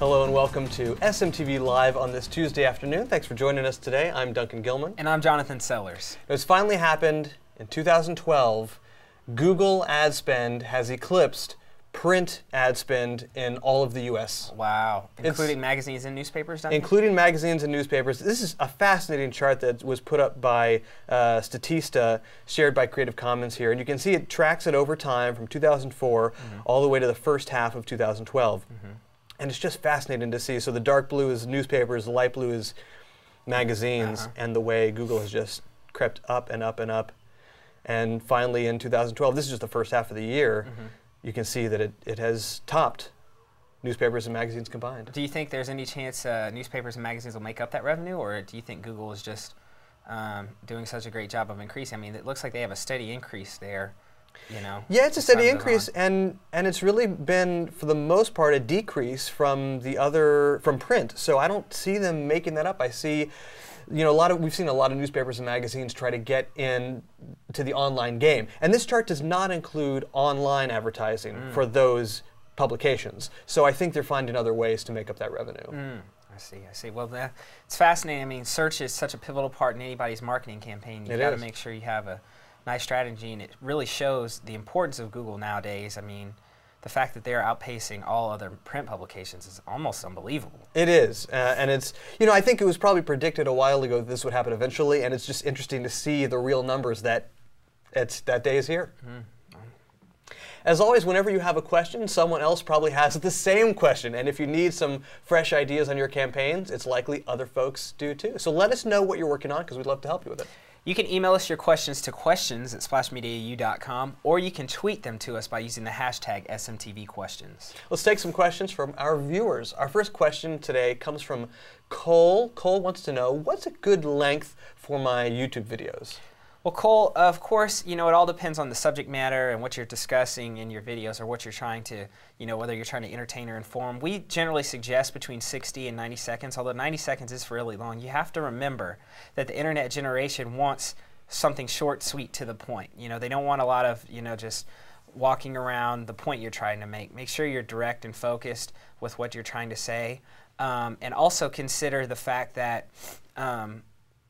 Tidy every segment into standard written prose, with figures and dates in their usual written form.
Hello and welcome to SMTV Live on this Tuesday afternoon. Thanks for joining us today. I'm Duncan Gilman. And I'm Jonathan Sellers. It's finally happened in 2012. Google ad spend has eclipsed print ad spend in all of the U.S. Wow. Including magazines and newspapers, Duncan? Including magazines and newspapers. This is a fascinating chart that was put up by Statista, shared by Creative Commons here. And you can see it tracks it over time from 2004 all the way to the first half of 2012. And it's just fascinating to see. So the dark blue is newspapers, the light blue is magazines, and the way Google has just crept up and up and up. And finally in 2012, this is just the first half of the year, you can see that it has topped newspapers and magazines combined. Do you think there's any chance newspapers and magazines will make up that revenue, or do you think Google is just doing such a great job of increasing? I mean, it looks like they have a steady increase there. You know, yeah, it's a steady increase, and it's really been, for the most part, a decrease from print. So I don't see them making that up. I see, you know, we've seen a lot of newspapers and magazines try to get in to the online game, and this chart does not include online advertising for those publications. So I think they're finding other ways to make up that revenue. I see. Well, it's fascinating. I mean, search is such a pivotal part in anybody's marketing campaign. You've got to make sure you have a nice strategy, and it really shows the importance of Google nowadays. I mean, the fact that they're outpacing all other print publications is almost unbelievable. It is, and it's, you know, I think it was probably predicted a while ago that this would happen eventually, and it's just interesting to see the real numbers that that day is here. As always, whenever you have a question, someone else probably has the same question, and if you need some fresh ideas on your campaigns, it's likely other folks do too. So let us know what you're working on, because we'd love to help you with it. You can email us your questions to questions@splashmediau.com, or you can tweet them to us by using the hashtag SMTVQuestions. Let's take some questions from our viewers. Our first question today comes from Cole. Cole wants to know, what's a good length for my YouTube videos? Well, Cole, of course, you know, it all depends on the subject matter and what you're discussing in your videos, or what you're trying to, you know, whether you're trying to entertain or inform. We generally suggest between 60 and 90 seconds, although 90 seconds is really long. You have to remember that the internet generation wants something short, sweet, to the point. You know, they don't want a lot of, you know, just walking around the point you're trying to make. Make sure you're direct and focused with what you're trying to say. And also consider the fact that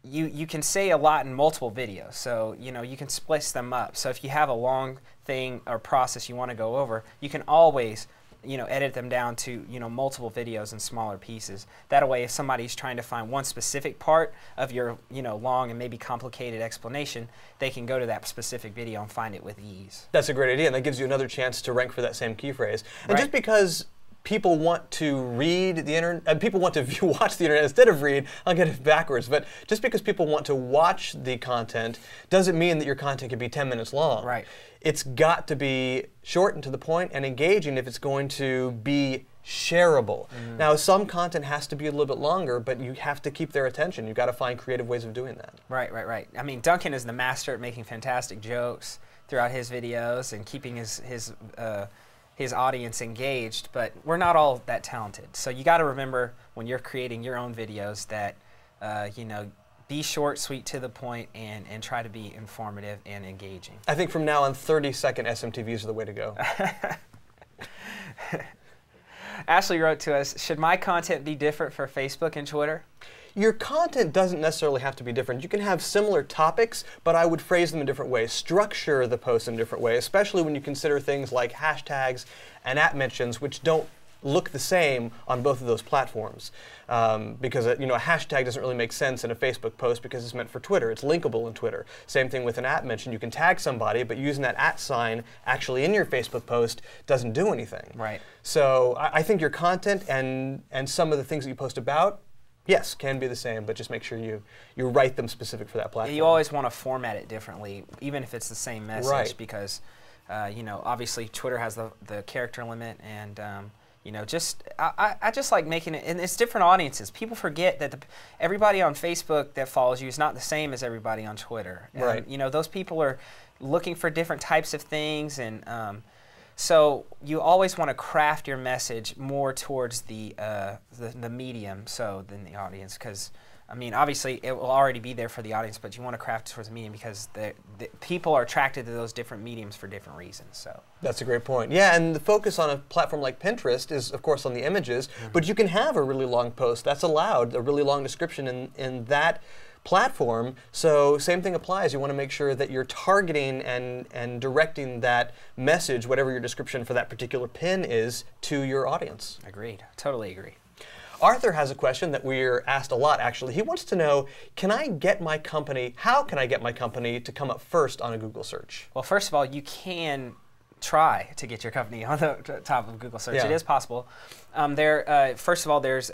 you can say a lot in multiple videos, so you know you can splice them up. So if you have a long thing or process you want to go over, you can always, you know, edit them down to, you know, multiple videos in smaller pieces. That way, if somebody's trying to find one specific part of your, you know, long and maybe complicated explanation, they can go to that specific video and find it with ease. That's a great idea, and that gives you another chance to rank for that same key phrase. And just because people want to read the internet, people want to watch the internet instead of read, I'll get it backwards, but just because people want to watch the content doesn't mean that your content can be 10 minutes long. Right. It's got to be short and to the point and engaging if it's going to be shareable. Now, some content has to be a little bit longer, but you have to keep their attention. You've got to find creative ways of doing that. Right. I mean, Duncan is the master at making fantastic jokes throughout his videos and keeping his audience engaged, but we're not all that talented. So you got to remember when you're creating your own videos that, you know, be short, sweet, to the point, and try to be informative and engaging. I think from now on, 30-second SMTVs are the way to go. Ashley wrote to us, should my content be different for Facebook and Twitter? Your content doesn't necessarily have to be different. You can have similar topics, but I would phrase them in different ways. Structure the post in a different way, especially when you consider things like hashtags and @mentions, which don't look the same on both of those platforms. Because you know, a hashtag doesn't really make sense in a Facebook post because it's meant for Twitter. It's linkable in Twitter. Same thing with an @mention. You can tag somebody, but using that @ sign actually in your Facebook post doesn't do anything. Right. So I think your content and some of the things that you post about, yes, can be the same, but just make sure you write them specific for that platform. You always want to format it differently, even if it's the same message, because you know, obviously Twitter has the character limit, and you know, I just like making it, and it's different audiences. People forget that everybody on Facebook that follows you is not the same as everybody on Twitter. Right. You know, those people are looking for different types of things, and so you always want to craft your message more towards the medium than the audience, because I mean, obviously, it will already be there for the audience, but you want to craft it towards a medium because the people are attracted to those different mediums for different reasons. So that's a great point. Yeah, and the focus on a platform like Pinterest is, of course, on the images, but you can have a really long post. That's allowed, a really long description in that platform. So same thing applies. You want to make sure that you're targeting and directing that message, whatever your description for that particular pin is, to your audience. Agreed. Totally agree. Arthur has a question that we're asked a lot, actually. He wants to know, how can I get my company to come up first on a Google search? Well, first of all, you can try to get your company on the top of Google search. Yeah. It is possible. First of all, there's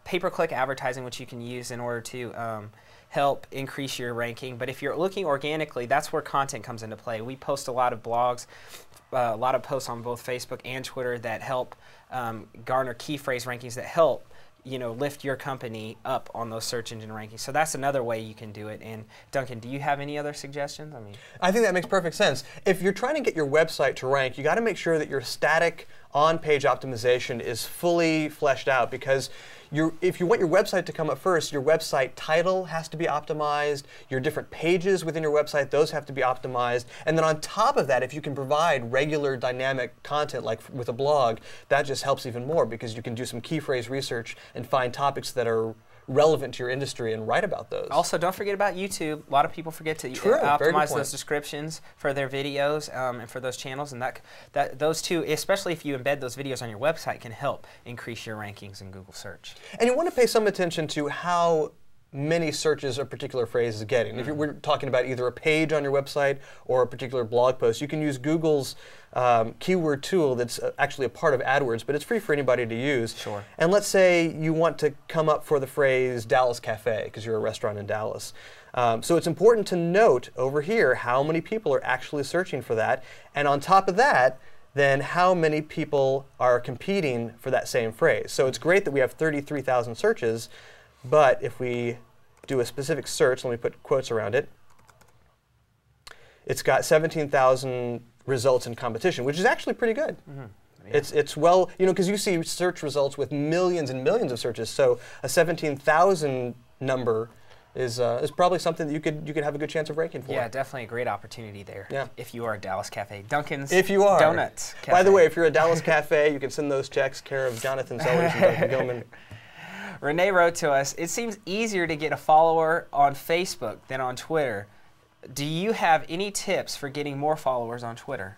pay-per-click advertising, which you can use in order to help increase your ranking. But if you're looking organically, that's where content comes into play. We post a lot of blogs, a lot of posts on both Facebook and Twitter that help garner key phrase rankings that help lift your company up on those search engine rankings. So that's another way you can do it. And Duncan, do you have any other suggestions? I think that makes perfect sense. If you're trying to get your website to rank, you got to make sure that your static on-page optimization is fully fleshed out, because if you want your website to come up first, your website title has to be optimized, your different pages within your website, those have to be optimized, and then on top of that, if you can provide regular dynamic content like with a blog, that just helps even more, because you can do some key phrase research and find topics that are relevant to your industry and write about those. Also, don't forget about YouTube. A lot of people forget to optimize those descriptions for their videos and for those channels, and those two, especially if you embed those videos on your website, can help increase your rankings in Google search. And you want to pay some attention to how many searches a particular phrase is getting. If we're talking about either a page on your website or a particular blog post, you can use Google's keyword tool that's actually a part of AdWords, but it's free for anybody to use. Sure. And let's say you want to come up for the phrase Dallas Cafe, because you're a restaurant in Dallas. So it's important to note over here how many people are actually searching for that, and on top of that, then how many people are competing for that same phrase. So it's great that we have 33,000 searches, but if we do a specific search, let me put quotes around it, it's got 17,000 results in competition, which is actually pretty good. Yeah. It's well, because you see search results with millions and millions of searches, so a 17,000 number is probably something that you could have a good chance of ranking for. Yeah, definitely a great opportunity there. Yeah. If you are a Dallas Cafe, Duncan's if you are. Donuts Cafe. By the way, if you're a Dallas Cafe, you can send those checks care of Jonathan Sellers and Duncan Gilman. Renee wrote to us, it seems easier to get a follower on Facebook than on Twitter. Do you have any tips for getting more followers on Twitter?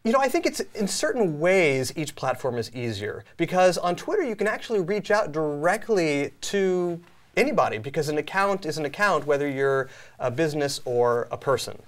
I think it's in certain ways each platform is easier, because on Twitter you can actually reach out directly to anybody, because an account is an account whether you're a business or a person.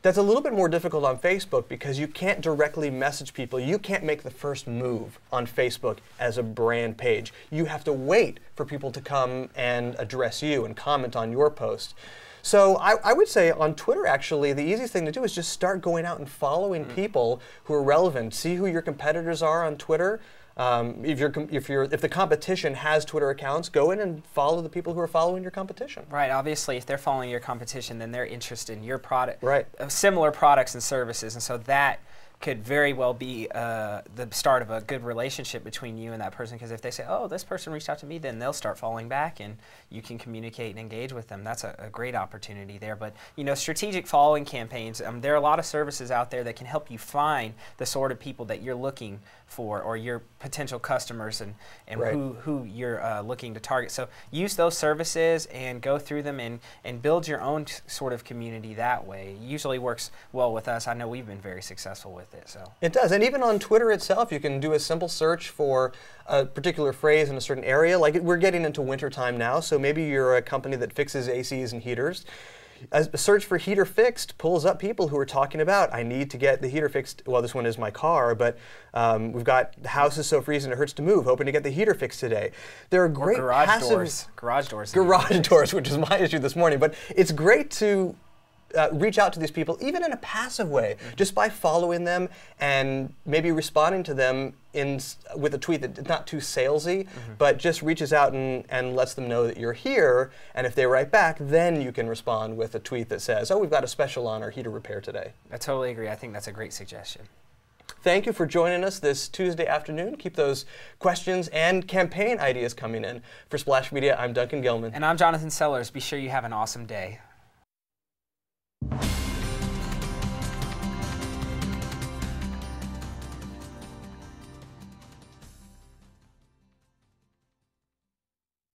That's a little bit more difficult on Facebook, because you can't directly message people. You can't make the first move on Facebook as a brand page. You have to wait for people to come and address you and comment on your post. So I would say on Twitter, actually, the easiest thing to do is just start going out and following people who are relevant. See who your competitors are on Twitter. If the competition has Twitter accounts, go in and follow the people who are following your competition. Right. Obviously, if they're following your competition, then they're interested in your product, right? Similar products and services, and so that could very well be the start of a good relationship between you and that person, because if they say, oh, this person reached out to me, then they'll start following back and you can communicate and engage with them. That's a great opportunity there. But strategic following campaigns, there are a lot of services out there that can help you find the sort of people that you're looking for, or your potential customers, and right. who you're looking to target. So use those services and go through them and build your own sort of community that way. It usually works well with us. I know we've been very successful with it. So it does, and even on Twitter itself, you can do a simple search for a particular phrase in a certain area. Like we're getting into winter time now, so maybe you're a company that fixes ACs and heaters. A search for heater fixed pulls up people who are talking about, I need to get the heater fixed. Well, this one is my car, but we've got the house is so freezing it hurts to move, hoping to get the heater fixed today. There are great garage doors, which is my issue this morning. But it's great to reach out to these people, even in a passive way, just by following them and maybe responding to them with a tweet that's not too salesy, but just reaches out and lets them know that you're here. And if they write back, then you can respond with a tweet that says, oh, we've got a special on our heater repair today. I totally agree. I think that's a great suggestion. thank you for joining us this Tuesday afternoon. Keep those questions and campaign ideas coming in. For Splash Media, I'm Duncan Gilman. And I'm Jonathan Sellers. Be sure you have an awesome day.